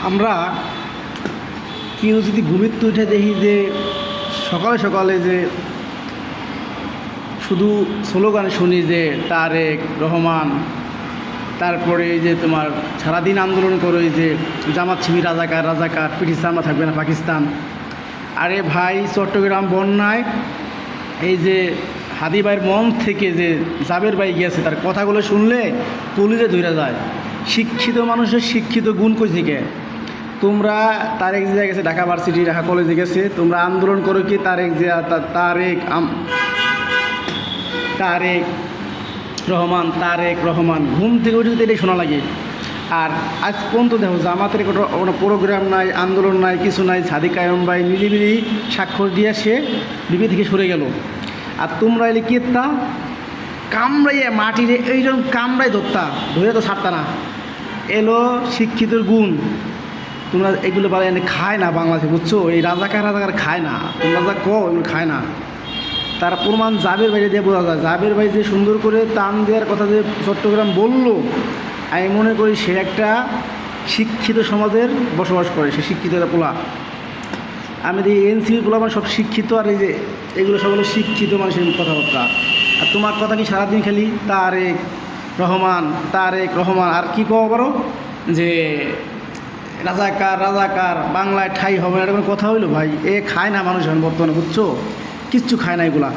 আমরা কেউ যদি ঘুমের তো উঠে দেখি যে সকালে সকালে যে শুধু স্লোগান শুনি যে তারেক রহমান, তারপরে এই যে তোমার সারাদিন আন্দোলন করে যে জামাত শিবির রাজাকার রাজাকার, পিঠি সামনা থাকবে না পাকিস্তান। আরে ভাই, চট্টগ্রাম বন্যায় এই যে হাদি ভাইয়ের মন থেকে যে জাবের ভাই গিয়েছে, তার কথাগুলো শুনলে কলিজে ধরে যায়। শিক্ষিত মানুষের শিক্ষিত গুণ কই থেকে? তোমরা তারেক জিয়া গেছে ঢাকা ভার্সিটি, ঢাকা কলেজে গেছে, তোমরা আন্দোলন করো কি তারেক জিয়া তারেক রহমান তারেক রহমান, ঘুম থেকে উঠে যদি এটাই শোনা লাগে। আর আজ পর্যন্ত দেখো জামাতের কোনো প্রোগ্রাম নাই, আন্দোলন নাই, কিছু নাই। সাদিক কায়ুম ভাই নিরিবিলি স্বাক্ষর দিয়ে সে বিবি থেকে সরে গেল। আর তোমরা এলে কেতা কামড়াইয়া মাটিরে এইরকম কামড়াই ধরতা, ধরে তো ছাড়তা না। এলো শিক্ষিতর গুণ। তোমরা এগুলো বলে এনে খায় না বাংলাদেশে, বুঝছো? এই রাজাকার রাজাকার খায় না, তোমরা যা কো এগুলো খায় না। তার প্রমাণ জাবের ভাই দিয়ে বোঝা যায়। জাবের ভাই যে সুন্দর করে টান দেওয়ার কথা যে চট্টগ্রাম বলল, আমি মনে করি সে একটা শিক্ষিত সমাজের বসবাস করে, সে শিক্ষিত একটা পোলা। আমি দেখি এনসিপির পোলা মানে সব শিক্ষিত, আর এই যে এগুলো সব হলো শিক্ষিত মানুষের কথাবার্তা। আর তোমার কথা কি সারাদিন খালি তারেক রহমান তারেক রহমান, আর কি কওয়া পারো যে রাজাকার রাজাকার, বাংলায় ঠাই হবে না, এরকম কথা হইলো ভাই। এ খায় না মানুষ এখন বর্তমানে, বুঝছো? কিচ্ছু খায় না এগুলা।